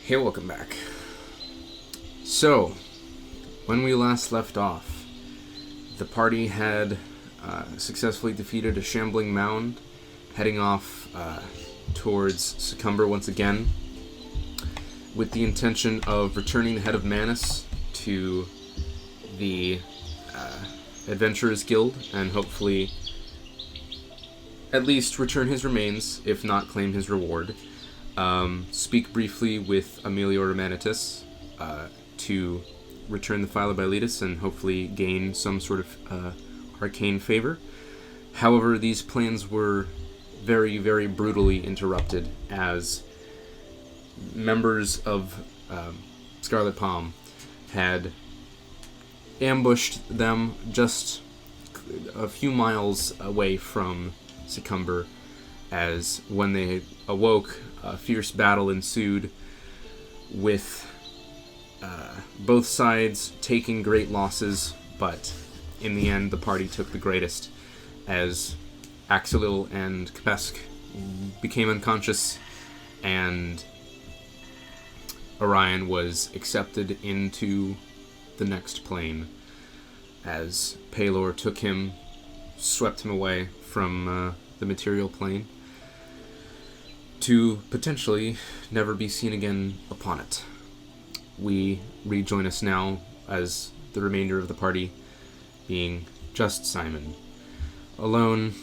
Hey, welcome back. So, when we last left off, the party had successfully defeated a shambling mound, heading off towards Succumber once again, with the intention of returning the head of Manus to the Adventurers Guild, and hopefully at least return his remains, if not claim his reward. Speak briefly with Aemilior Romanitus to return the File of Baylitis and hopefully gain some sort of arcane favor. However, these plans were very, very brutally interrupted as members of Scarlet Palm had ambushed them just a few miles away from Succumber, as when they awoke, a fierce battle ensued with both sides taking great losses, but in the end the party took the greatest, as Axelil and Kepesk became unconscious and Orion was accepted into the next plane, as Pelor took him, swept him away from the material plane to potentially never be seen again upon it. We rejoin us now as the remainder of the party, being just Simon, alone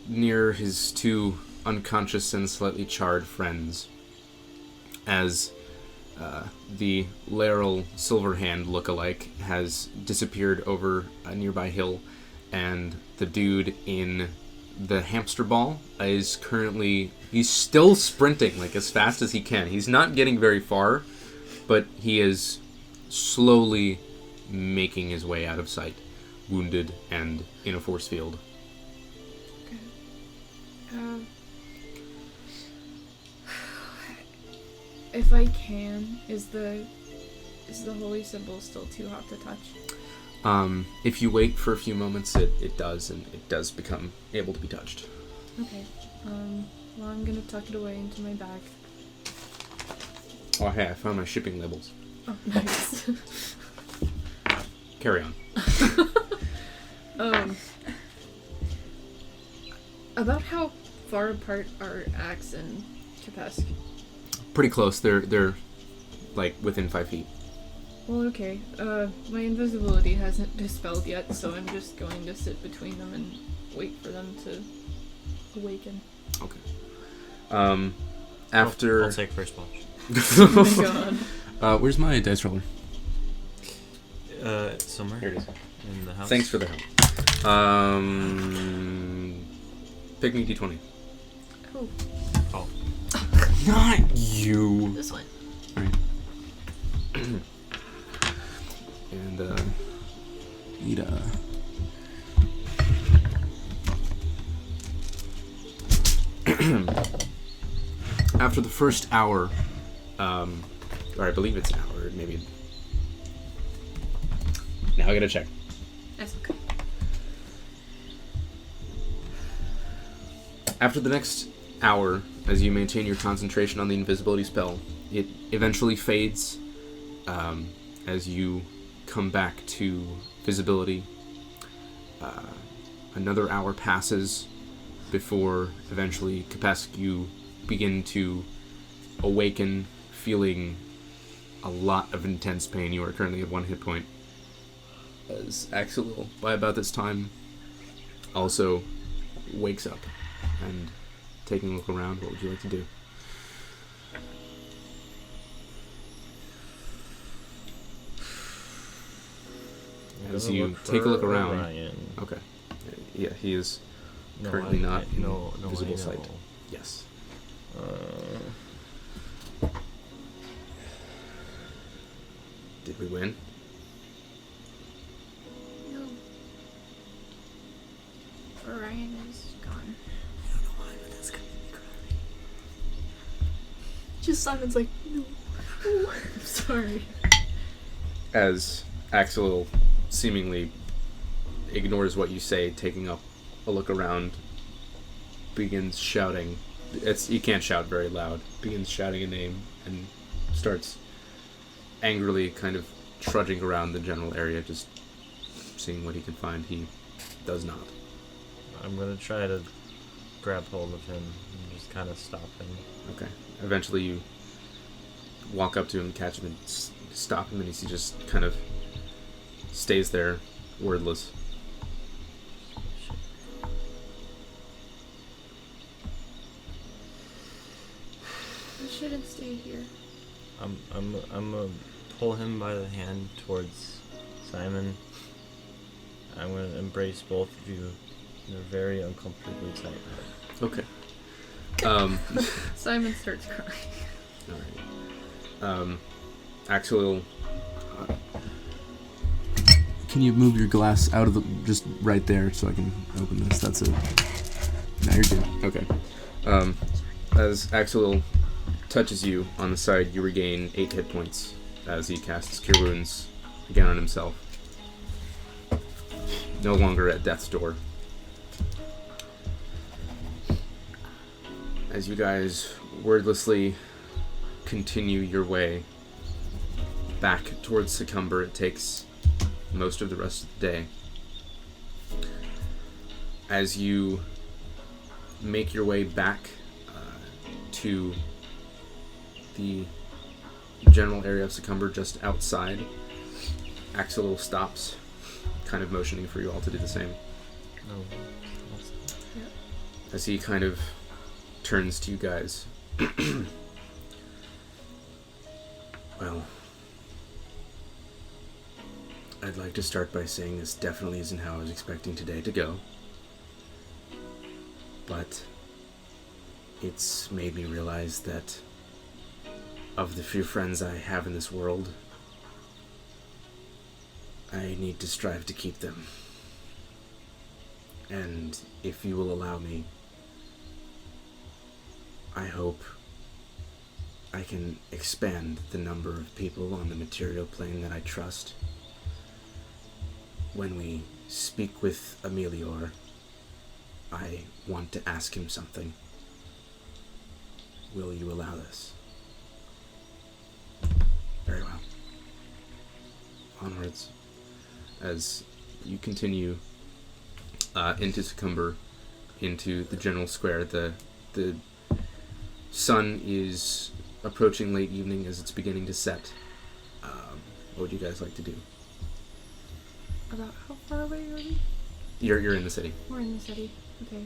near his two unconscious and slightly charred friends, as the Laeral Silverhand look-alike has disappeared over a nearby hill, and the dude in the hamster ball is currently, he's still sprinting like as fast as he can. He's not getting very far, but he is slowly making his way out of sight, wounded and in a force field. Okay. If I can, is the holy symbol still too hot to touch? If you wait for a few moments, it does, and it does become able to be touched. Okay. Well, I'm gonna tuck it away into my bag. Oh, hey, I found my shipping labels. Oh, nice. Carry on. About how far apart are Axe and Kepesk? Pretty close. They're like within 5 feet. Well, okay. My invisibility hasn't dispelled yet, so I'm just going to sit between them and wait for them to awaken. Okay. After... I'll take first watch. Oh my god. Where's my dice roller? Somewhere. Here it is. In the house. Thanks for the help. Pick me D20. Oh. Oh. Not you! This one. Alright. And, need a... After the first hour, or I believe it's an hour, maybe... Now I gotta check. That's okay. After the next hour, as you maintain your concentration on the invisibility spell, it eventually fades, as you come back to visibility. Another hour passes before eventually, Kepesk, you begin to awaken, feeling a lot of intense pain. You are currently at 1 hit point. As Axel, by about this time, also wakes up and, taking a look around, what would you like to do? As you take a look around. Orion. Okay. Yeah, he is currently not in visible I sight. know. Yes. Did we win? No. Orion is gone. I don't know why, but that's gonna make me cry. Just Simon's like, no. I'm sorry. As Axel seemingly ignores what you say, taking up a look around, begins shouting. He can't shout very loud. Begins shouting a name and starts angrily kind of trudging around the general area, just seeing what he can find. He does not. I'm gonna try to grab hold of him and just kind of stop him. Okay. Eventually you walk up to him, catch him, and stop him, and he just kind of stays there, wordless. I shouldn't stay here. I'm gonna pull him by the hand towards Simon. I'm gonna embrace both of you in a very uncomfortably tight hug. Okay. Simon starts crying. Alright. Axel, can you move your glass out of the, just right there so I can open this? That's it. Now you're good. Okay. As Axel touches you on the side, you regain 8 hit points as he casts Cure Wounds again on himself. No longer at death's door. As you guys wordlessly continue your way back towards Succumber, it takes most of the rest of the day. As you make your way back to the general area of Succumber just outside, Axel stops, kind of motioning for you all to do the same. No. Yep. As he kind of turns to you guys. Well, I'd like to start by saying this definitely isn't how I was expecting today to go. But it's made me realize that of the few friends I have in this world, I need to strive to keep them. And if you will allow me, I hope I can expand the number of people on the material plane that I trust. When we speak with Emilior, I want to ask him something. Will you allow this? Very well. Onwards. As you continue into Succumber, into the general square, the sun is approaching late evening as it's beginning to set. What would you guys like to do? About how far away are we? You're in the city. We're in the city. Okay.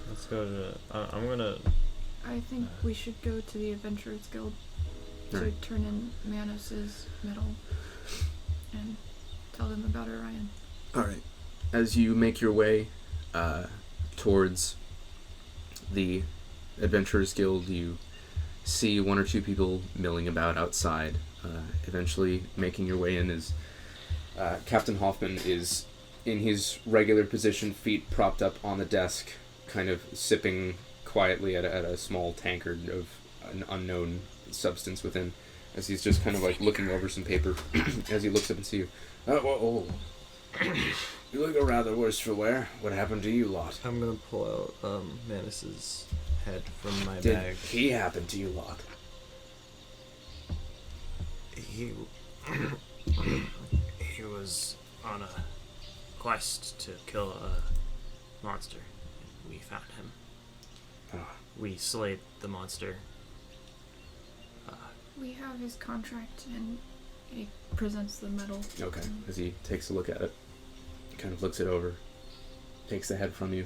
Let's go to. I'm gonna. I think we should go to the Adventurers Guild to Alright. turn in Manus's medal and tell them about Orion. Alright. As you make your way towards the Adventurers Guild, you see one or two people milling about outside. Eventually making your way in is Captain Hoffman is in his regular position, feet propped up on the desk, kind of sipping quietly at a small tankard of an unknown substance within, as he's just kind of like looking over some paper as he looks up and sees you. Oh. You look a rather worse for wear. What happened to you lot? I'm gonna pull out Manus's head from my Did bag. he happen to you lot? He was on a quest to kill a monster. We found him. Oh. We slayed the monster. We have his contract, and he presents the medal. Okay, as he takes a look at it, kind of looks it over, takes the head from you.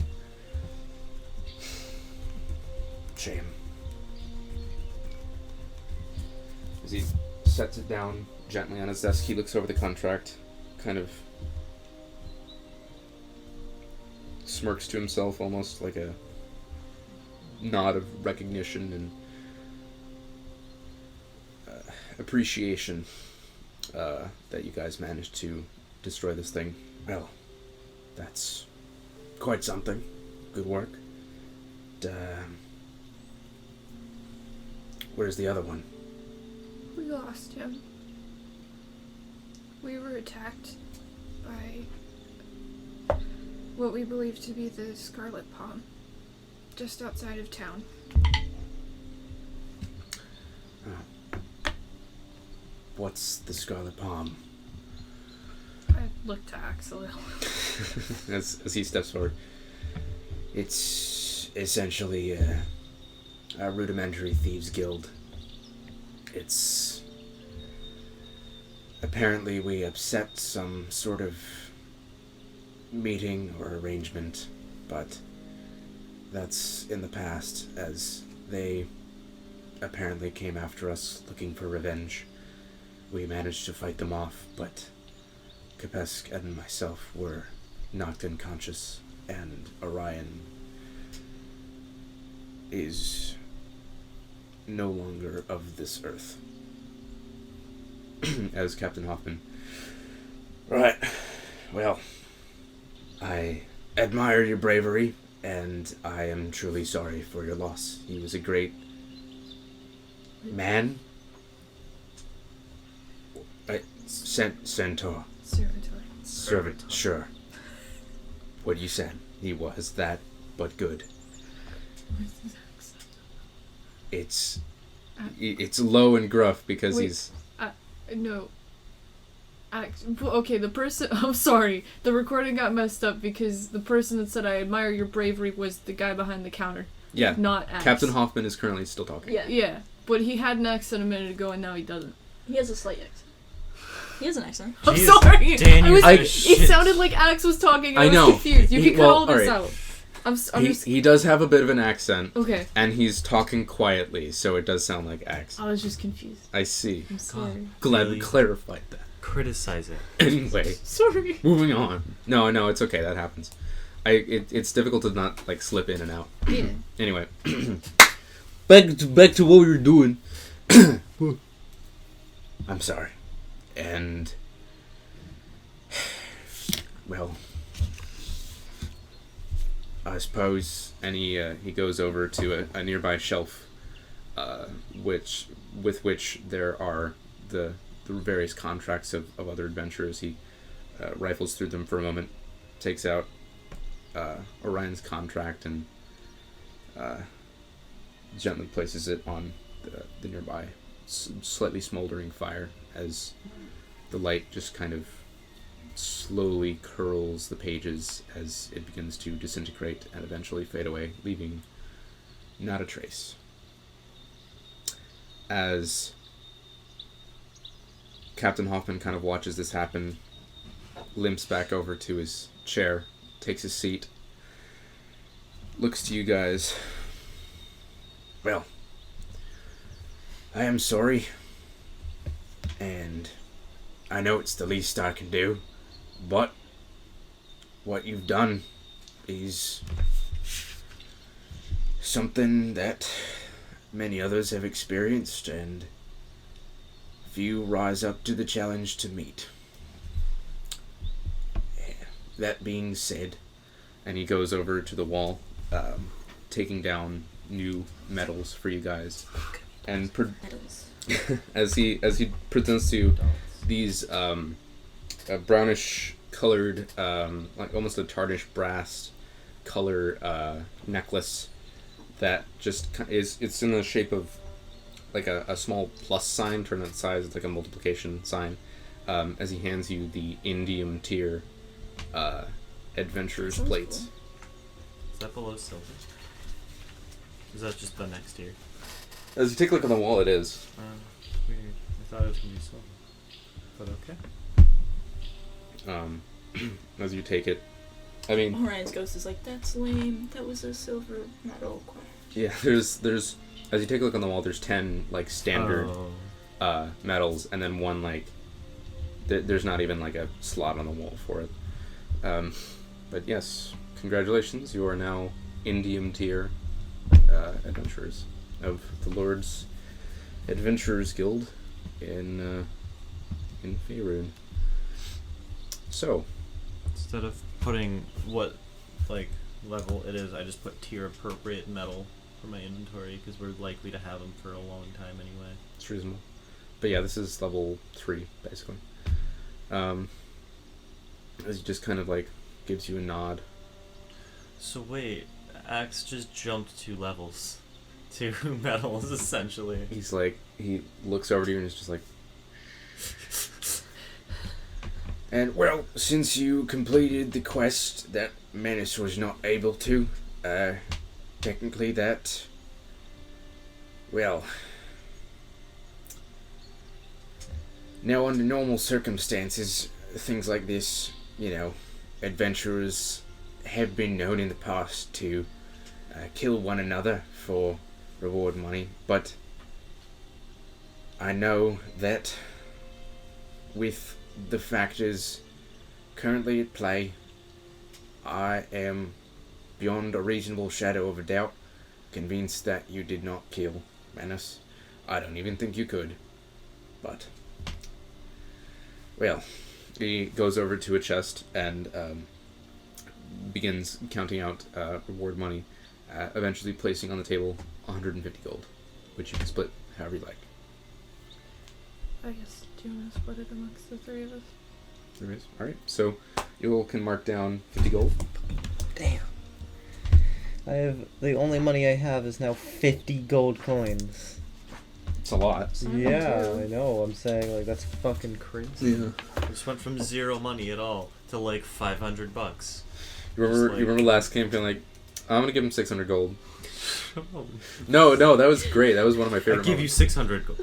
Shame. As he sets it down gently on his desk, he looks over the contract, kind of smirks to himself, almost like a nod of recognition and appreciation that you guys managed to destroy this thing. Well, that's quite something. Good work. Where's the other one? We lost him. We were attacked by what we believe to be the Scarlet Palm. just outside of town. What's the Scarlet Palm? I look to Axel. as he steps forward. It's essentially a rudimentary thieves guild. It's... Apparently we upset some sort of meeting or arrangement, but that's in the past, as they apparently came after us looking for revenge. We managed to fight them off, but Kepesk and myself were knocked unconscious, and Orion is no longer of this earth. As Captain Hoffman. Right. Well, I admire your bravery, and I am truly sorry for your loss. He was a great man. Centaur. Servant, sure. What you said. He was that, but good. What's his accent? It's low and gruff because Wait. he's... No. Okay, the person... I'm sorry. The recording got messed up because the person that said I admire your bravery was the guy behind the counter. Yeah. Not Axe. Captain Hoffman is currently still talking. Yeah. Yeah, but he had an accent a minute ago and now he doesn't. He has a slight accent. He has an accent. I'm Jesus, sorry! Dan, you it shit. sounded like Axe was talking and I I was know. confused. You can cut all this alright. out. I'm just... He does have a bit of an accent, Okay. and he's talking quietly, so it does sound like Axe. I was just confused. I see. I'm sorry. Glad we Really? clarified that. Criticize it. Anyway, Sorry. moving on. No, it's okay. That happens. It's difficult to not like slip in and out. Yeah. Anyway, back to what we were doing. I'm sorry, and well, I suppose. And he goes over to a nearby shelf, with which there are the various contracts of other adventurers. He rifles through them for a moment, takes out Orion's contract, and gently places it on the nearby slightly smoldering fire as the light just kind of slowly curls the pages as it begins to disintegrate and eventually fade away, leaving not a trace. As Captain Hoffman kind of watches this happen, limps back over to his chair, takes his seat, looks to you guys. Well, I am sorry, and I know it's the least I can do, but what you've done is something that many others have experienced, and few rise up to the challenge to meet. That being said, and he goes over to the wall, taking down new medals for you guys, and Medals. as he presents to you these brownish colored, like almost a tarnish brass color necklace that just it's in the shape of like a small plus sign turned on its size. It's like a multiplication sign. As he hands you the Indium tier adventurer's Sounds plates. cool. Is that below silver? Is that just the next tier? As you take a look on the wall, it is. Weird. I thought it was gonna be silver. But okay. As you take it, I mean, Orion's ghost is like, that's lame. That was a silver medal. yeah. There's as you take a look on the wall, there's 10 like standard Oh. medals, and then one like there's not even like a slot on the wall for it. But yes, congratulations, you are now Indium tier adventurers of the Lord's Adventurers Guild in Faerun. So Instead of putting what like level it is, I just put tier appropriate metal for my inventory because we're likely to have them for a long time anyway. it's reasonable. But yeah, this is level 3 basically. As he just kind of like gives you a nod. So wait, Axe just jumped 2 levels. 2 medals, essentially. He's like, he looks over to you and is just like, and well, since you completed the quest that Menace was not able to, technically that, well, now under normal circumstances, things like this, you know, adventurers have been known in the past to kill one another for reward money, but I know that with the factors currently at play, I am beyond a reasonable shadow of a doubt convinced that you did not kill Menace. I don't even think you could, but well, he goes over to a chest and begins counting out reward money, eventually placing on the table 150 gold, which you can split however you like. I guess, do you want to split it amongst the 3 of us? There is. Alright, so you all can mark down 50 gold. Damn. The only money I have is now 50 gold coins. It's a lot. Yeah, I know. I'm saying, like, that's fucking crazy. Yeah. Just went from 0 money at all to like $500. You remember, like- you remember last campaign, like, I'm gonna give him 600 gold. No, that was great. That was one of my favorite I give you moments. 600 gold.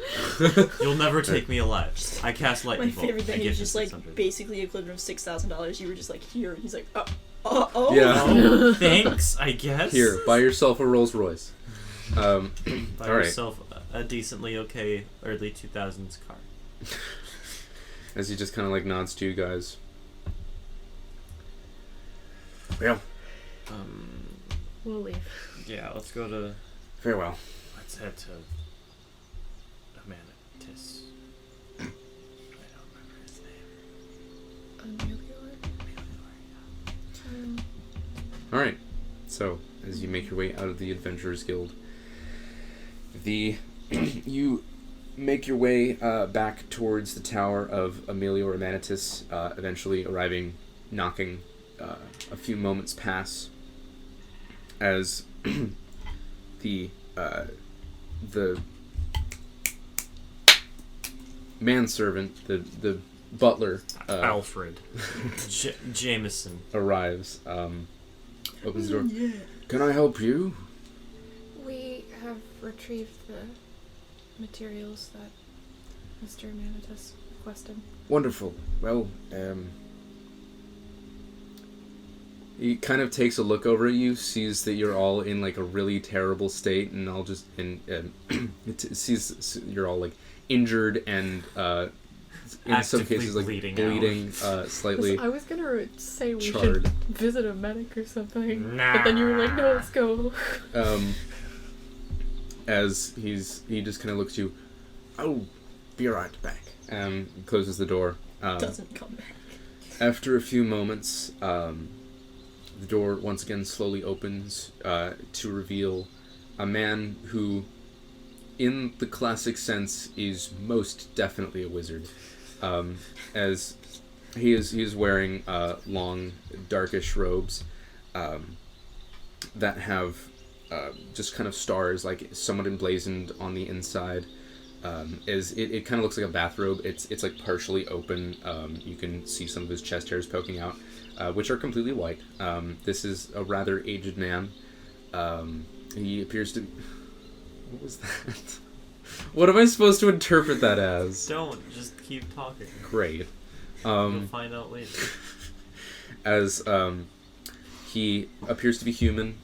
You'll never take me alive. I cast My lightning bolt. favorite I thing give is you just like 600. basically equivalent of $6,000. You were just like here. He's like, oh. Yeah. Oh, thanks, I guess. Here, buy yourself a Rolls Royce. Buy all right. yourself a decently okay early 2000s car. As he just kind of like nods to you guys. Well, We'll leave. Yeah, let's go to... farewell. Let's head to... Amanitis. I don't remember his name. Alright, so as you make your way out of the Adventurers Guild, you make your way back towards the tower of Emilio Romanitis, eventually arriving, knocking. A few moments pass as the manservant, the butler, Alfred. Jameson. arrives. Opens the door. Can I help you? We have retrieved the materials that Mr. Manitus requested. Wonderful. Well, he kind of takes a look over at you, sees that you're all in like a really terrible state, and it sees you're all like injured and in some Actively cases like bleeding slightly. I was gonna say we charred. should visit a medic or something, Nah. but then you were like, no, let's go. As he just kind of looks at you. I'll be right back. Closes the door. Doesn't come back. After a few moments, the door once again slowly opens to reveal a man who, in the classic sense, is most definitely a wizard. As he is wearing long, darkish robes that have just kind of stars, like somewhat emblazoned on the inside. As it kind of looks like a bathrobe. It's like partially open. You can see some of his chest hairs poking out, which are completely white. This is a rather aged man. He appears to... What was that? What am I supposed to interpret that as? Don't. Just keep talking. Great. You'll find out later. As he appears to be human,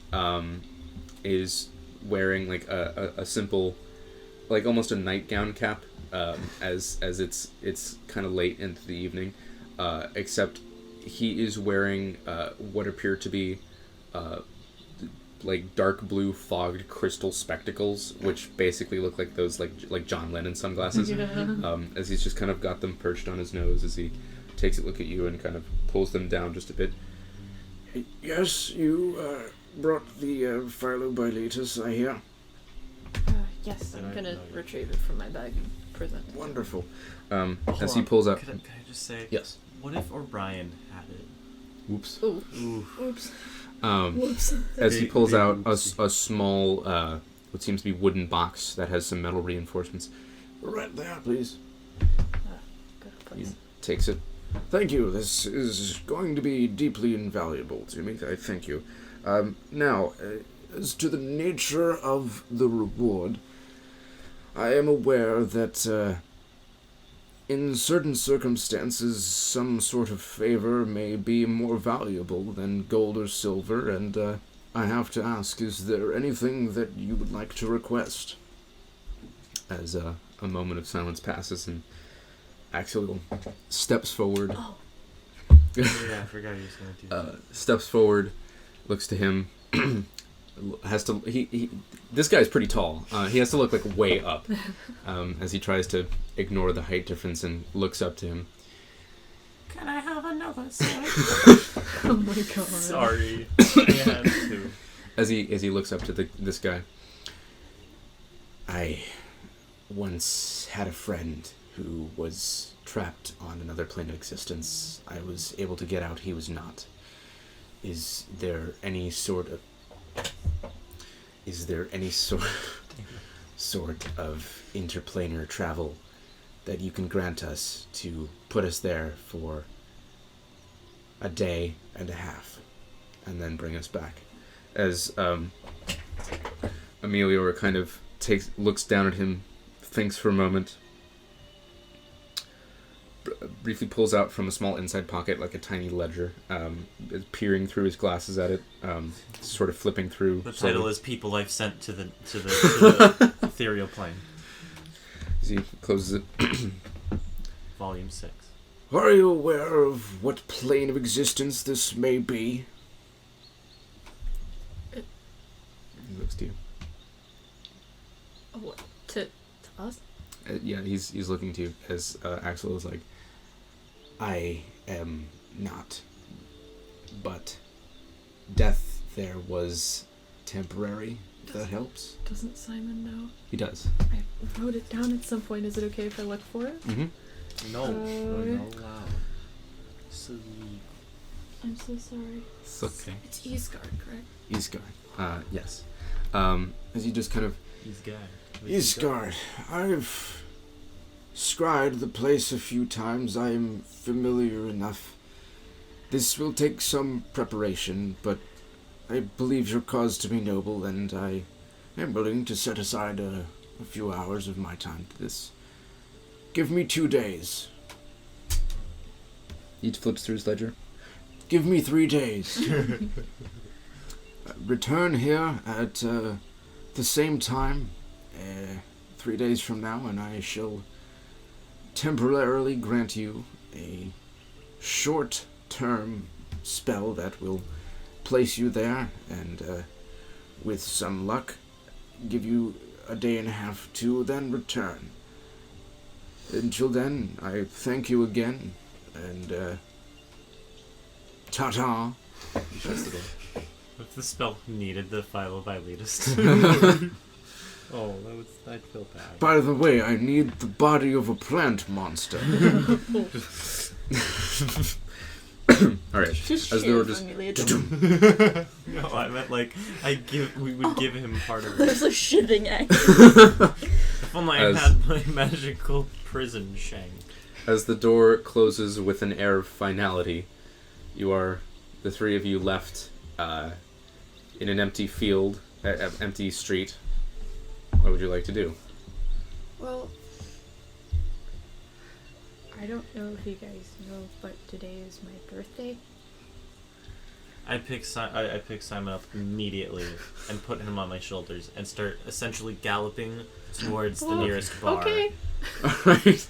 is wearing like a simple, like almost a nightgown cap, as it's kind of late into the evening, except he is wearing what appear to be like dark blue fogged crystal spectacles, which basically look like those like John Lennon sunglasses. Yeah. As he's just kind of got them perched on his nose as he takes a look at you and kind of pulls them down just a bit. Yes, you brought the Philo Baylitus, I hear. Yes, I'm I gonna know you. retrieve it from my bag and present it. Wonderful. Hold As he on. pulls out... Can I just say, Yes. what if O'Brien had it? Whoops. Ooh. Ooh. Oops. Whoops. As he Big- pulls big out a whoopsie. small, what seems to be wooden box that has some metal reinforcements. Right there, please. Good place. He takes it. Thank you. This is going to be deeply invaluable to me. I thank you. Now, as to the nature of the reward, I am aware that in certain circumstances, some sort of favor may be more valuable than gold or silver, and I have to ask, is there anything that you would like to request? As a moment of silence passes and Axel steps forward. Oh. Yeah, I forgot he was going to do that. Steps forward, looks to him. Has to. This guy's pretty tall. He has to look like way up as he tries to ignore the height difference and looks up to him. Can I have another sip? Oh my god. Sorry. I had to. As he looks up to this guy. I once had a friend who was trapped on another plane of existence. I was able to get out. He was not. Is there any sort of interplanar travel that you can grant us to put us there for a day and a half and then bring us back? As Emilio kind of looks down at him, thinks for a moment, briefly pulls out from a small inside pocket like a tiny ledger, is peering through his glasses at it, sort of flipping through. The slowly. title is People I've Sent to the Ethereal Plane. As he closes it. Volume 6. Are you aware of what plane of existence this may be? He looks to you. Oh, what? To us? Yeah, he's looking to you as Axel is like, I am not, but death there was temporary, if that helps. Doesn't Simon know? He does. I wrote it down at some point. Is it okay if I look for it? Mm-hmm. No, you're not allowed. Sleep. I'm so sorry. It's okay. It's Eastgard, correct? Eastgard. Yes. As you just kind of... He's guy. Eastgard. I've scryed the place a few times. I am familiar enough. This will take some preparation, but I believe your cause to be noble, and I am willing to set aside a few hours of my time to this. Give me 2 days. He flips through his ledger. Give me 3 days. Return here at the same time, 3 days from now, and I temporarily grant you a short-term spell that will place you there, and with some luck, give you a day and a half to then return. Until then, I thank you again, and ta-ta. He shuts the door. If the spell needed the Philobylidist. Oh, I'd feel bad. By the way, I need the body of a plant monster. Alright, Just as chill, they were Amelia. No, I meant like we would give him part of it. There's a shiving act. If only I As- had my magical prison shank. As the door closes with an air of finality, the three of you left in an empty field, empty street. What would you like to do? Well, I don't know if you guys know, but today is my birthday. I pick Simon up immediately and put him on my shoulders and start essentially galloping towards the nearest bar. Okay. Alright.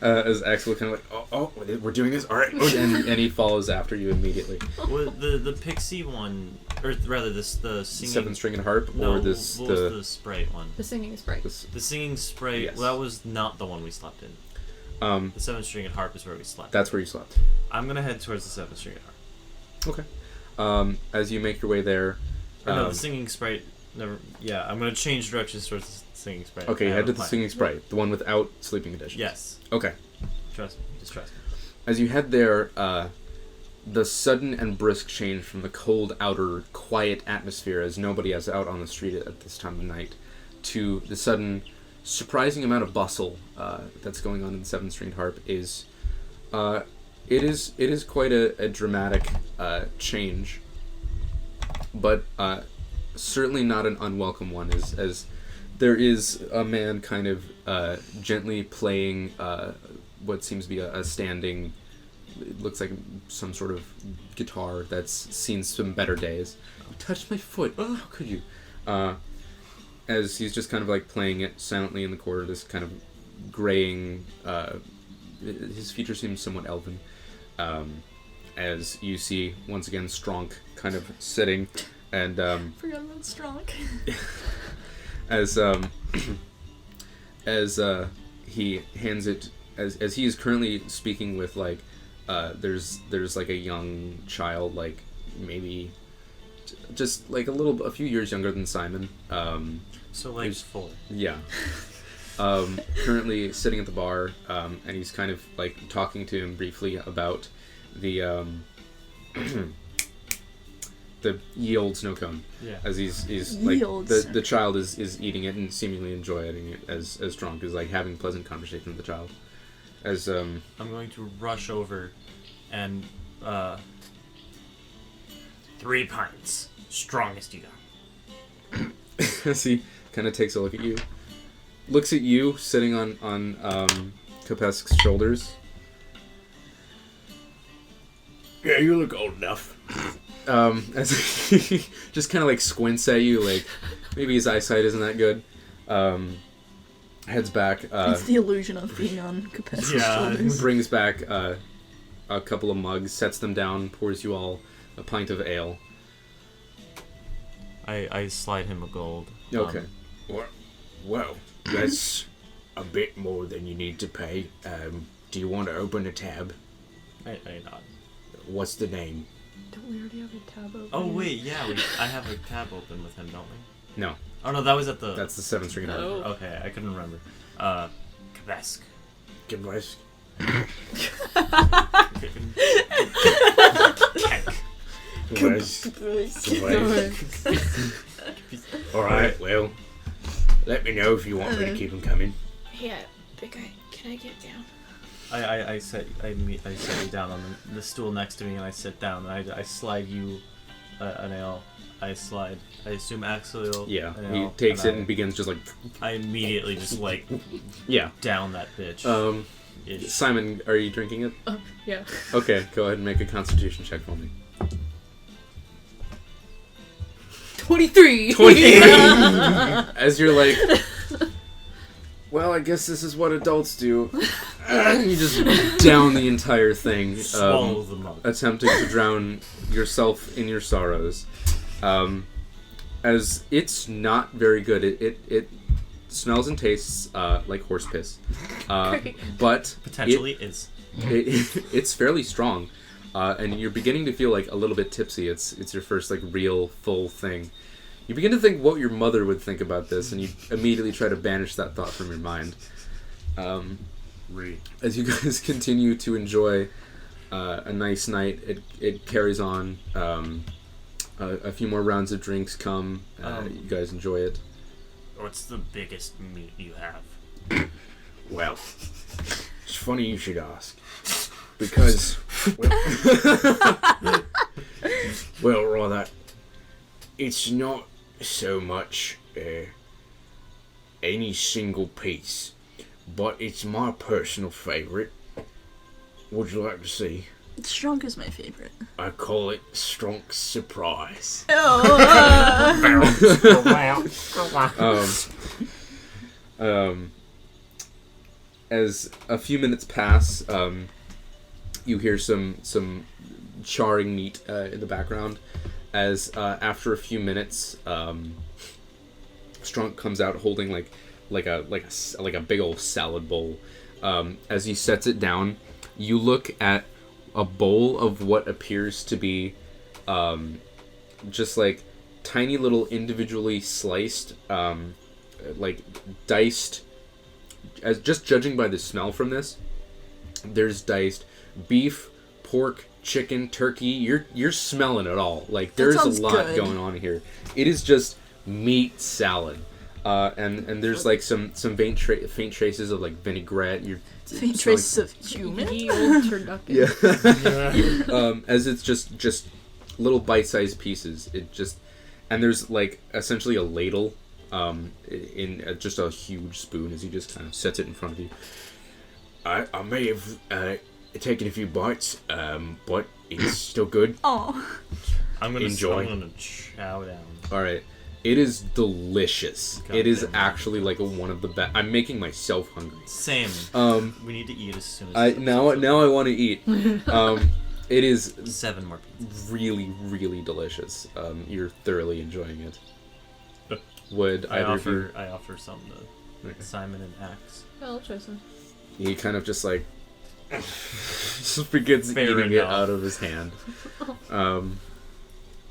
As Axel kind of like, oh, we're doing this? Alright. And he follows after you immediately. Well, the pixie one, or rather the singing... 7-string and harp? No, or what was the sprite one? The singing sprite. The singing sprite, Yes. well, that was not the one we slept in. The 7-string and harp is where we slept. That's where you slept. I'm going to head towards the 7-string and harp. Okay. As you make your way there... Or no, the singing sprite... Never. Yeah, I'm going to change directions towards the singing sprite. Okay, I head have to a the plan. singing sprite. The one without sleeping conditions. Yes. Okay. Trust me. Just trust me. As you head there, the sudden and brisk change from the cold outer quiet atmosphere, as nobody is out on the street at this time of night, to the sudden surprising amount of bustle that's going on in the Seven Stringed Harp is it is quite a dramatic change, but certainly not an unwelcome one, as there is a man kind of gently playing what seems to be a standing, it looks like some sort of guitar that's seen some better days. You touched my foot. Oh, how could you? As he's just kind of like playing it silently in the corner, this kind of graying, his features seem somewhat elven. As you see, once again, Stronk kind of sitting, and Forgot about Stronk. as he hands it, as he is currently speaking with like, there's like a young child, like maybe just like a few years younger than Simon. So like 4. Yeah. Currently sitting at the bar, and he's kind of like talking to him briefly about the the ye old snow cone. Yeah. As he's like the child is eating it and seemingly enjoying it as Stronk is like having pleasant conversation with the child. As I'm going to rush over and 3 pints, strongest you got. As he kind of takes a look at you, looks at you sitting on Kepesk's shoulders. Yeah, you look old enough. As he just kind of like squints at you, like maybe his eyesight isn't that good. Heads back. It's the illusion of being on Kepesk's shoulders. Brings back a couple of mugs, sets them down, pours you all a pint of ale. I slide him a gold. Okay. Well, that's a bit more than you need to pay. Do you want to open a tab? I nod. What's the name? Don't we already have a tab open? Oh wait, yeah, I have a tab open with him, don't we? No. Oh no, that was at the... That's the 7 Stringed Harp. Oh. Okay, I couldn't remember. Kepesk. Kepesk. Alright, well, let me know if you want me to keep them coming. Yeah, big guy, can I get down? I set you down on the stool next to me, and I sit down, and I slide you an ale. I assume Axel. Yeah, he takes it and begins just like... I immediately just like... yeah. Down that bitch. Simon, are you drinking it? Yeah. Okay, go ahead and make a constitution check for me. 23! 23! As you're like... Well, I guess this is what adults do. You just down the entire thing. Swallow the mug. Attempting to drown yourself in your sorrows. As it's not very good. It smells and tastes like horse piss. But potentially is. It's fairly strong. And you're beginning to feel like a little bit tipsy. It's your first like real full thing. You begin to think what your mother would think about this, and you immediately try to banish that thought from your mind. As you guys continue to enjoy a nice night, it carries on. A few more rounds of drinks come. You guys enjoy it. What's the biggest meat you have? Well, it's funny you should ask. Because, well, rather, it's not so much any single piece, but it's my personal favorite. Would you like to see? Stronk is my favorite. I call it Stronk's Surprise. As a few minutes pass, you hear some charring meat in the background. As after a few minutes, Stronk comes out holding like a big old salad bowl. As he sets it down, you look at a bowl of what appears to be just like tiny little individually sliced, like diced. As just judging by the smell from this, there's diced beef, pork, chicken, turkey. You're smelling it all. Like there's a sounds lot good. going on here. It is just meat salad. And there's like some faint traces of like vinaigrette. Faint traces of human. Ye old turducken. Yeah. As it's just little bite-sized pieces. And there's like essentially a ladle, in just a huge spoon as he just kind of sets it in front of you. I may have taken a few bites, but it's still good. Oh. I'm gonna Enjoy. I'm gonna chow down. All right. It is delicious. God it is damn it. actually like one of the best. I'm making myself hungry. Same. We need to eat as soon as. I want to eat. It is 7 more pizzas. really, really delicious. You're thoroughly enjoying it. Would I either of you? offer some to Okay. Simon and Axe. Yeah, I'll try some. He kind of just like just begins Fair eating it enough. out of his hand.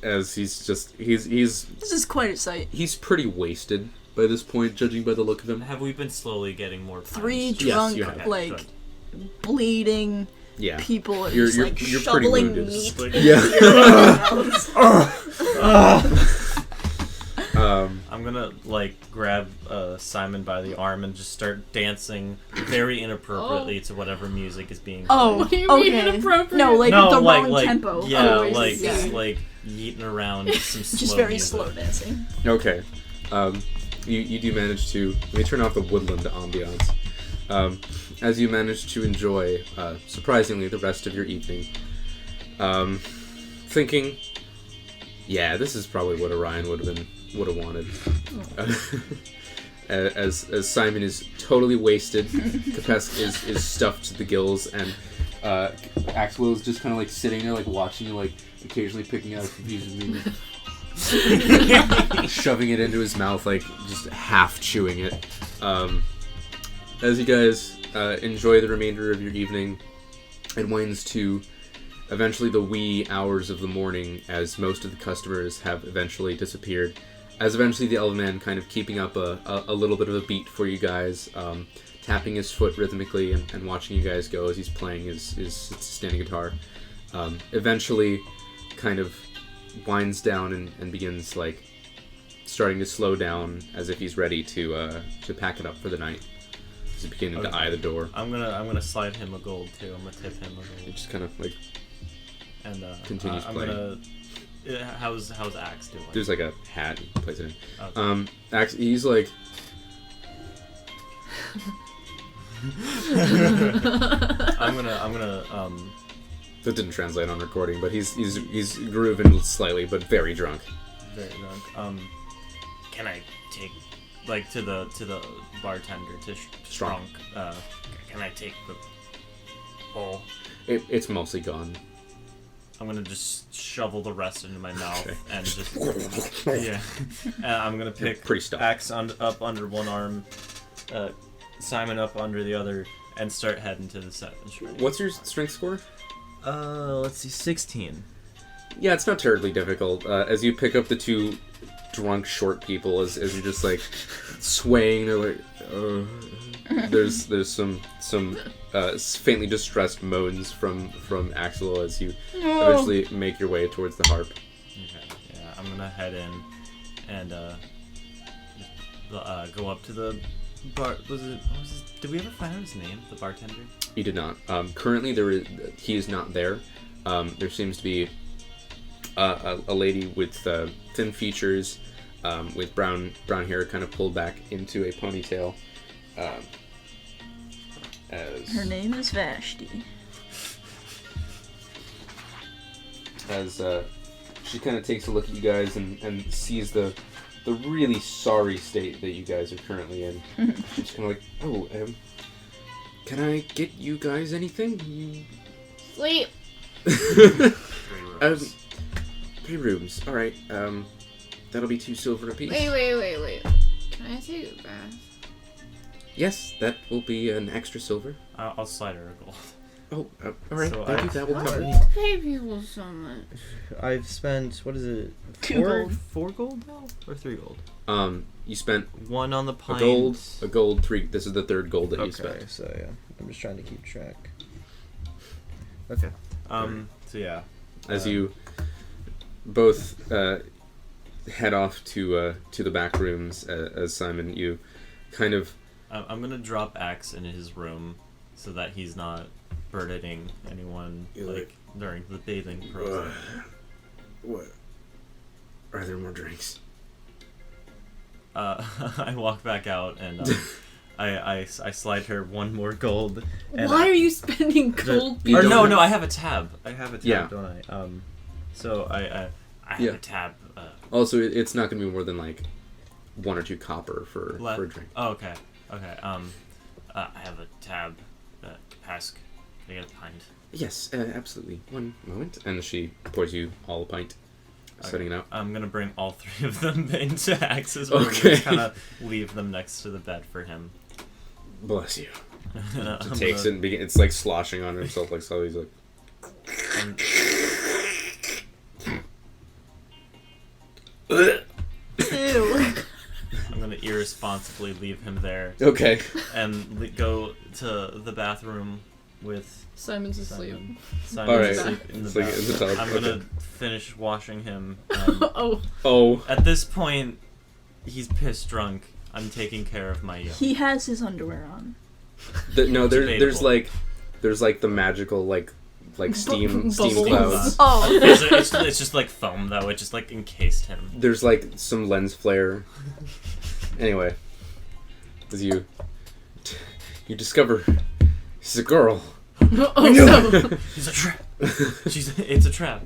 As he's This is quite a sight. he's pretty wasted by this point, judging by the look of him. Have we been slowly getting more? 3 pints? Yes, drunk, you have. Okay, like, good. bleeding Yeah. people are You're- just, you're- like, you're pretty shoveling wounded. meat Like- into Yeah. your mouths. I'm gonna like grab Simon by the arm and just start dancing very inappropriately to whatever music is being. Oh, What do you mean okay. inappropriate? No, like no, the like, wrong like tempo. Yeah, Oh, I like see. just like yeeting around some slow Just very music. slow dancing. Okay. You do manage to... Let me turn off the woodland ambiance. As you manage to enjoy, surprisingly, the rest of your evening. Thinking, yeah, this is probably what Orion would have wanted. As Simon is totally wasted, Kepesk is stuffed to the gills, and Axwell is just kind of like sitting there, like watching you, like occasionally picking out a piece of meat. Shoving it into his mouth, like just half chewing it. As you guys enjoy the remainder of your evening, it winds to eventually the wee hours of the morning, as most of the customers have eventually disappeared. As eventually the Elven kind of keeping up a little bit of a beat for you guys, tapping his foot rhythmically and watching you guys go as he's playing his standing guitar. Eventually kind of winds down and begins like starting to slow down as if he's ready to pack it up for the night. He's beginning to eye the door. I'm gonna slide him a gold too. I'm gonna tip him a He gold. just kind of like And continues I'm playing. how's Axe doing? There's like a hat he plays it in. Okay. He's like I'm gonna that didn't translate on recording, but he's grooving slightly, but very drunk. very drunk. Can I take like to the bartender to Strong. can I take the bowl? It's mostly gone. I'm gonna just shovel the rest into my mouth Okay. and just yeah. And I'm gonna pick Pretty stuffed. Axe up under one arm, Simon up under the other, and start heading to the set. What's your strength score? Let's see, 16. Yeah, it's not terribly difficult. As you pick up the two drunk short people, as you're just like swaying, they're like, there's some faintly distressed moans from Axel as you eventually make your way towards the harp. Okay. Yeah, I'm gonna head in and go up to the bar. Did we ever find out his name? The bartender. You did not. Currently, he is not there. There seems to be a lady with thin features, with brown hair kind of pulled back into a ponytail. Her name is Vashti. As she kind of takes a look at you guys and sees the really sorry state that you guys are currently in. She's kind of like, oh, can I get you guys anything? Sleep. 3 rooms. 3 rooms. All right. That'll be 2 silver apiece. Wait. Can I take a bath? Yes, that will be an extra silver. I'll slide her a gold. Oh, all right. So Thank you. I- That will cover. Pay people so much. I've spent, what is it? 2 gold. 4 gold now? Or 3 gold? You spent 1 on the a pint. gold, 3. This is the 3rd gold that you Okay, spent. so yeah, I'm just trying to keep track. Okay, So yeah. As you both head off to the back rooms, as Simon, you kind of... I'm gonna drop Axe in his room so that he's not burdening anyone during the bathing process. What? Are there more drinks? I walk back out and I slide her one more gold. And Why are you spending gold? You Or don't no, have- I have a tab. I have a tab, Yeah. don't I? So I have Yeah. a tab. Also, it's not going to be more than like 1 or 2 copper for a drink. Oh, okay. Okay. I have a tab. Kepesk. Can I get a pint? Yes, absolutely. One moment. And she pours you all a pint, setting it out. I'm gonna bring all 3 of them into Axe's room Okay. and just kind of leave them next to the bed for him. Bless you. I'm It takes it and it's like sloshing on himself, like so he's like... I'm- Ew. I'm gonna irresponsibly leave him there Okay. and go to the bathroom with Simon's asleep. Simon Alright. asleep in the It's like in the bathroom. tub, I'm gonna okay. finish washing him. Oh. Oh. At this point, he's pissed drunk. I'm taking care of my young. He has his underwear on. No, there's debatable. there's like the magical like steam Bubbles. clouds. Oh. It's just like foam though. It just like encased him. There's like some lens flare. Anyway, as you discover she's a girl. Oh no. He's a trap. It's a trap.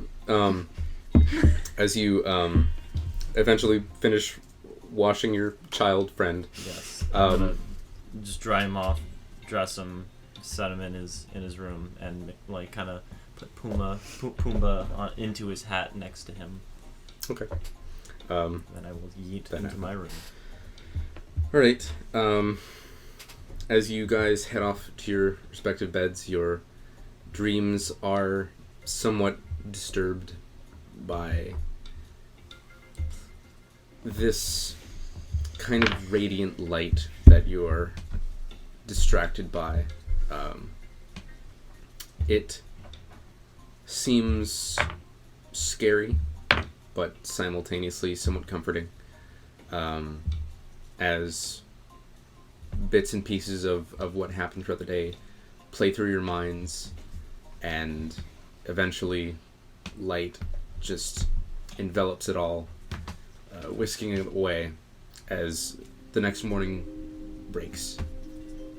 As you eventually finish washing your child friend. Yes. I'm gonna just dry him off, dress him, set him in his room, and like kind of put Pumbaa into his hat next to him. Okay. Then I will yeet Then into my room. All right. As you guys head off to your respective beds, your dreams are somewhat disturbed by this kind of radiant light that you're distracted by. It seems scary, but simultaneously somewhat comforting. As bits and pieces of what happened throughout the day play through your minds, and eventually light just envelops it all, whisking it away as the next morning breaks.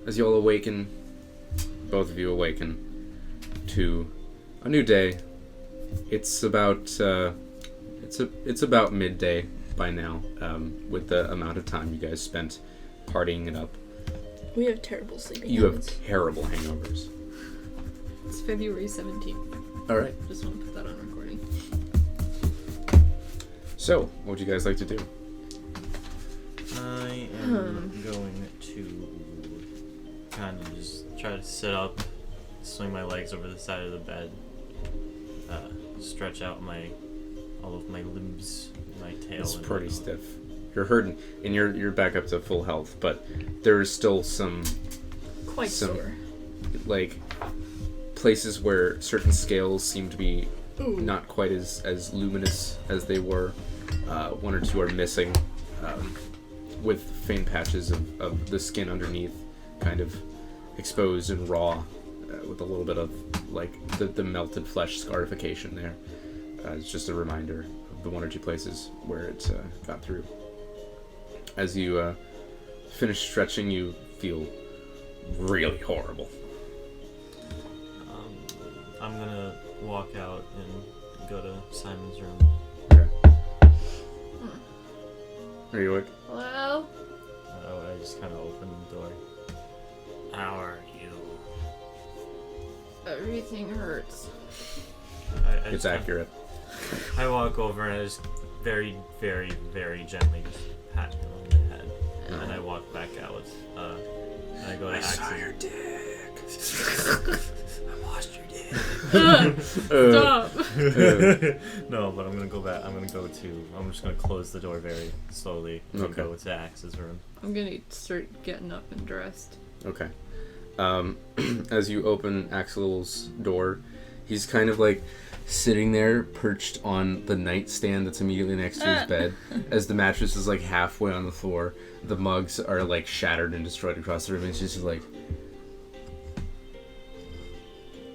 As you all awaken, both of you awaken to a new day. It's about it's about midday by now, with the amount of time you guys spent partying it up. We have terrible sleeping You have habits. terrible hangovers. It's February 17th. All right. Just want to put that on recording. So, what would you guys like to do? I am going to kind of just try to sit up, swing my legs over the side of the bed, stretch out all of my limbs, my tail. It's and pretty whatnot. stiff. You're hurting, and you're back up to full health, but there is still some Quite some- sore. like places where certain scales seem to be Ooh. not quite as luminous as they were. 1 or 2 are missing, with faint patches of the skin underneath kind of exposed and raw, with a little bit of like the melted flesh scarification there. It's just a reminder of the 1 or 2 places where it got through. As you finish stretching, you feel really horrible. I'm gonna walk out and go to Simon's room. Okay. Are you awake? Hello? I just kind of open the door. How are you? Everything hurts. I It's just kinda- accurate. I walk over and I just very, very, very gently just pat him on the head. And then I walk back out. And I go to Axel. dick. I watched your dick. Stop! No, but I'm gonna go back. I'm just gonna close the door very slowly and Okay. go to Axe's room. I'm gonna start getting up and dressed. Okay. As you open Axel's door, He's kind of like sitting there perched on the nightstand that's immediately next to his bed as the mattress is like halfway on the floor. The mugs are like shattered and destroyed across the room. He's just like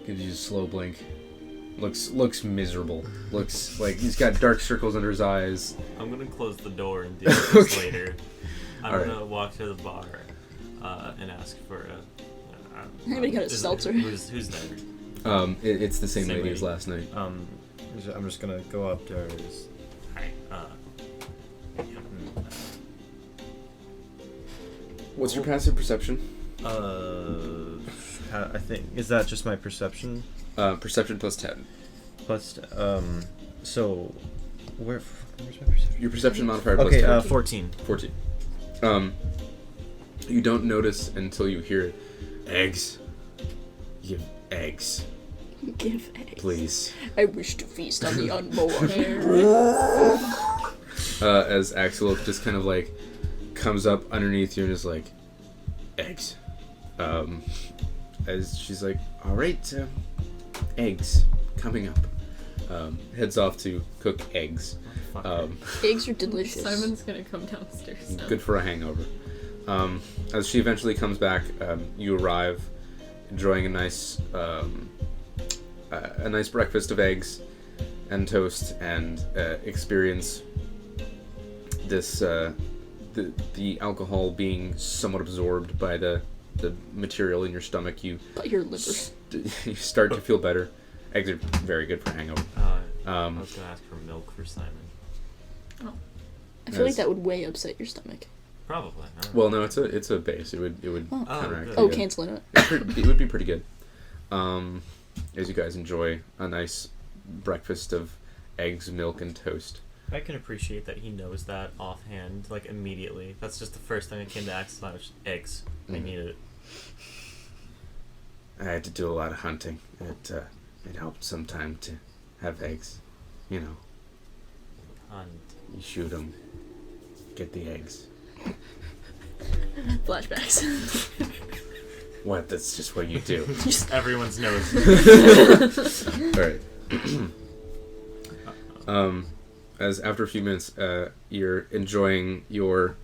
gives you a slow blink. Looks miserable. Looks like he's got dark circles under his eyes. I'm gonna close the door and deal with this later. I'm gonna walk to the bar and ask for a. Anybody got a seltzer? Who's there? It's the same lady lady. as last night. I'm just gonna go upstairs. Hi. What's your passive perception? I think is that just my perception? Perception plus 10. Plus, so where's my perception? Your perception modifier plus Okay, 10. 14. 14. You don't notice until you hear eggs. Give eggs, Give eggs. please. I wish to feast on the unborn. As Axel just kind of like comes up underneath you and is like, eggs. As she's like, all right, eggs coming up. Heads off to cook eggs. Eggs are delicious. Simon's gonna come downstairs now. Good for a hangover. As she eventually comes back, you arrive, enjoying a nice breakfast of eggs and toast, and experience this the alcohol being somewhat absorbed by the material in your stomach. But your liver. You start to feel better. Eggs are very good for hangover. I was gonna ask for milk for Simon. I feel like that would way upset your stomach. Probably. I don't know. Well, no, it's a base. It would counteract. good. Oh, yeah. canceling it. It would be pretty good. As you guys enjoy a nice breakfast of eggs, milk, and toast. I can appreciate that he knows that offhand, like immediately. That's just the first thing that came to Axel. Was eggs. I needed it. I had to do a lot of hunting. It helped sometime to have eggs. You know, Hunt. you shoot them, get the eggs. Flashbacks. What? That's just what you do. Everyone's nose. All right. As after a few minutes, you're enjoying your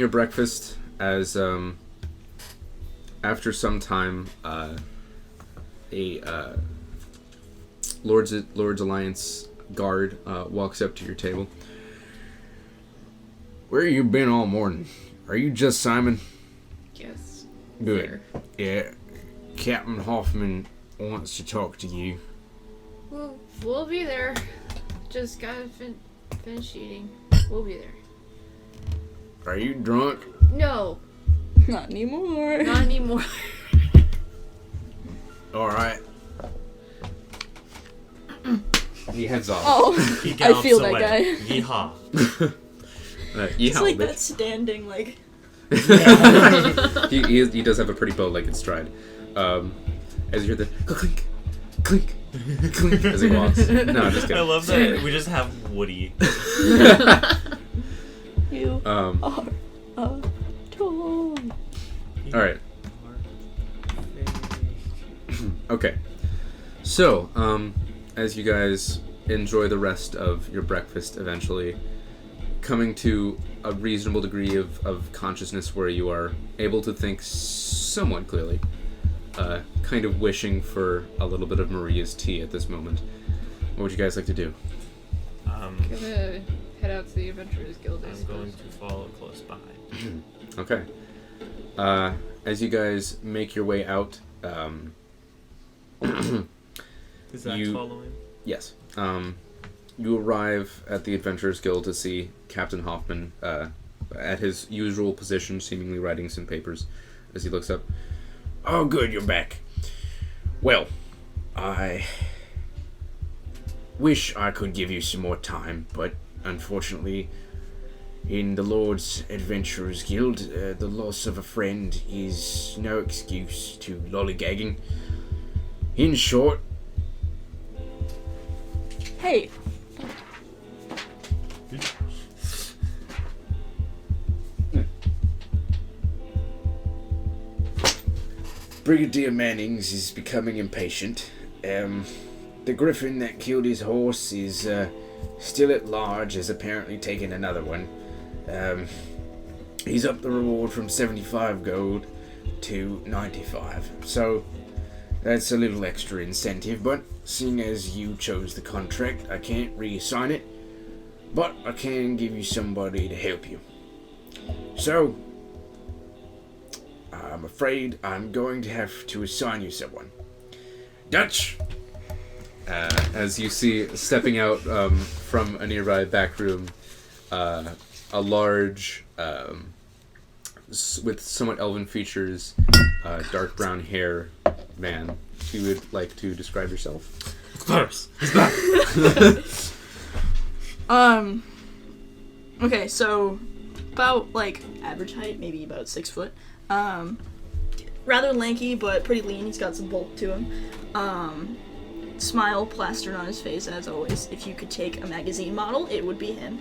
breakfast. As after some time, a Lord's Alliance guard walks up to your table. Where you been all morning? Are you just Simon? Yes. Good. Yeah. Captain Hoffman wants to talk to you. Well, we'll be there. Just gotta finish eating. We'll be there. Are you drunk? No, Not anymore. not anymore. All right. He heads off. Oh, He I gallops feel that away. guy. Yeehaw. It's like bitch. that standing, like. He does have a pretty bow-legged stride. As you hear the clink, clink, clink as he walks. No, I'm just kidding. I love that we just have Woody. You are a toy. All right. Okay. So, as you guys enjoy the rest of your breakfast, eventually coming to a reasonable degree of consciousness where you are able to think somewhat clearly, kind of wishing for a little bit of Maria's tea at this moment. What would you guys like to do? Gonna head out to the Adventurers Guild. I I'm suppose. going to follow close behind. Okay. As you guys make your way out, Is that You- following? yes, you arrive at the Adventurers Guild to see Captain Hoffman at his usual position, seemingly writing some papers. As he looks up, oh, good, you're back. Well, I wish I could give you some more time, but unfortunately, in the Lord's Adventurers Guild, the loss of a friend is no excuse to lollygagging. In short, Hey, Brigadier Mannings is becoming impatient. The griffin that killed his horse is still at large, has apparently taken another one. He's upped the reward from 75 gold to 95. So that's a little extra incentive, but seeing as you chose the contract, I can't reassign it, but I can give you somebody to help you. So, I'm afraid I'm going to have to assign you someone. Dutch! As you see, stepping out from a nearby back room, a large, with somewhat elven features, dark brown hair man. If you would like to describe yourself. Close. Okay, so about like average height, maybe about 6 foot. Rather lanky, but pretty lean. He's got some bulk to him. Smile plastered on his face as always. If you could take a magazine model, it would be him.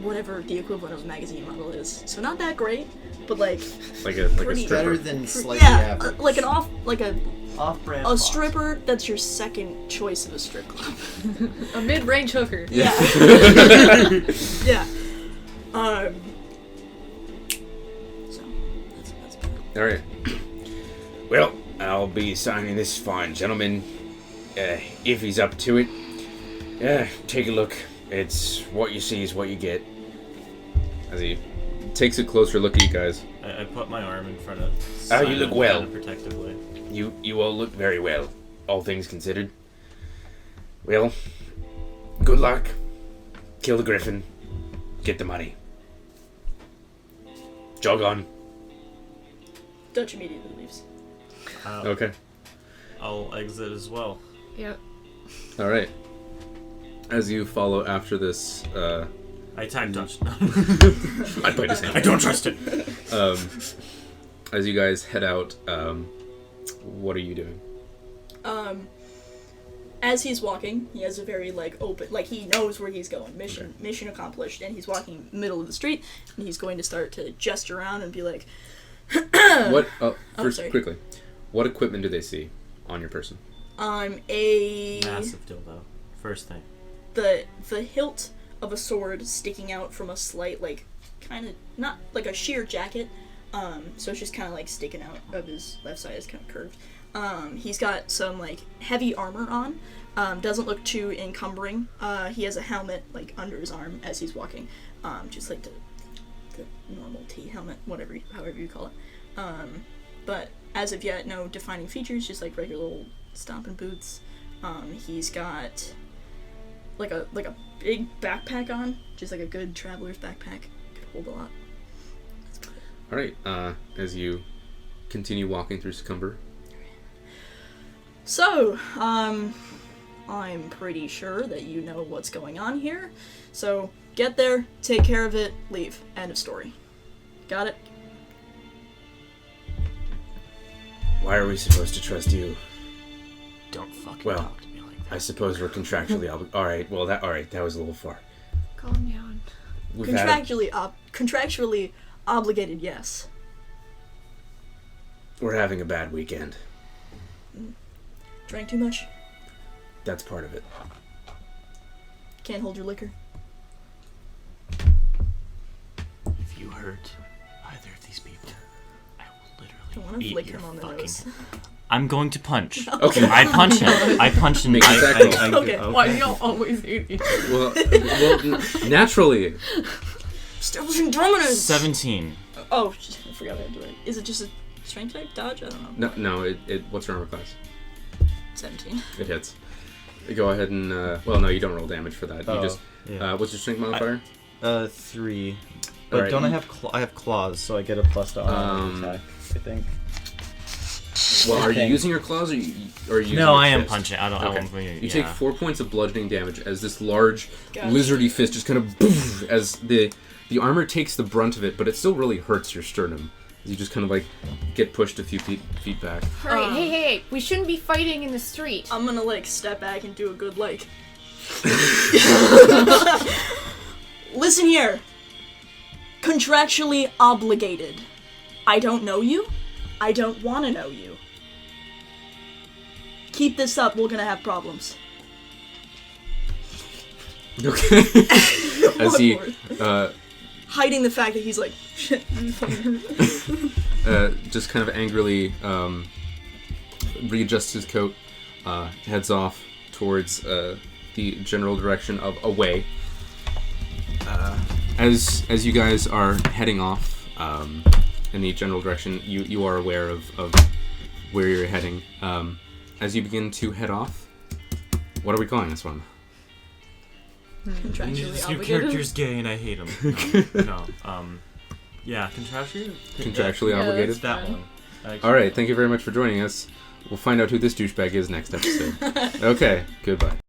Whatever the equivalent of a magazine model is. So not that great, but like a pretty stripper. Better than slightly yeah, average. like a Off-brand. a stripper that's your second choice of a strip club. A mid-range hooker. Yeah. Yeah. So that's about it. Alright. Well, I'll be assigning this fine gentleman, if he's up to it. Take a look. It's what you see is what you get. As he takes a closer look at you guys. I put my arm in front of. Oh, you Simon look well. in a protective way. You all look very well, all things considered. Well, good luck. Kill the griffin. Get the money. Jog on. Dutch immediately leaves. Okay. I'll exit as well. Yep. Alright. As you follow after this, I time touched. I played his name. I don't trust it. As you guys head out, what are you doing? As he's walking, he has a very like open, like he knows where he's going. Mission accomplished, and he's walking middle of the street, and he's going to start to gesture around and be like, What? First, sorry. quickly, what equipment do they see on your person? a Massive dildo. First thing. the hilt of a sword sticking out from a slight like kind of not like a sheer jacket. So it's just kind of like sticking out of his left side. It's kind of curved. He's got some like heavy armor on. Doesn't look too encumbering. He has a helmet like under his arm as he's walking. Just like the normal T helmet, however you call it. But as of yet, no defining features. Just like regular old stomping boots. He's got like a big backpack on, just like a good traveler's backpack. Could hold a lot. That's about it. Alright, as you continue walking through Succumber. So, I'm pretty sure that you know what's going on here. So, get there, take care of it, leave. End of story. Got it? Why are we supposed to trust you? Don't fucking Well, talk to me like that. I suppose we're contractually Alright, well, that was a little far. Calm down. We've had Contractually obligated, yes. we're having a bad weekend. Drank too much? That's part of it. Can't hold your liquor? If you hurt either of these people, I will Don't want literally to eat flick your him on the fucking... nose. I'm going to punch. Okay. I punch him. I punch him. Make an attack roll. Okay. Why do y'all always hate each other? Well, naturally. Establishing dominance! 17. Oh, I forgot I had to do it. Is it just a strength type dodge? I don't know. No, it what's your armor class? 17. It hits. Go ahead and, well, no, you don't roll damage for that. You Oh, just, Yeah. what's your strength modifier? 3. But Alright. don't I have I have claws, so I get a plus to armor attack, I think. Well, are you Okay. using your claws or are you using No, your I am fist? punching. I don't. I Okay. won't. You take 4 points of bludgeoning damage as this large, Gotcha. lizardy fist just kind of boof, as the armor takes the brunt of it, but it still really hurts your sternum. You just kind of like get pushed a few feet back. Hurry, hey, we shouldn't be fighting in the street. I'm gonna like step back and do a good like. Listen here. Contractually obligated. I don't know you. I don't want to know you. keep this up, we're gonna have problems. Okay. As he hiding the fact that he's like, shit, I'm fucking hurt. just kind of angrily readjusts his coat, heads off towards the general direction of away. As you guys are heading off in the general direction, you are aware of where you're heading. As you begin to head off, what are we calling this one? Contractually Your obligated. character's gay and I hate him. No. Yeah, Contractually Yeah, obligated? It's that one. All right, thank you very much for joining us. We'll find out who this douchebag is next episode. Okay, goodbye.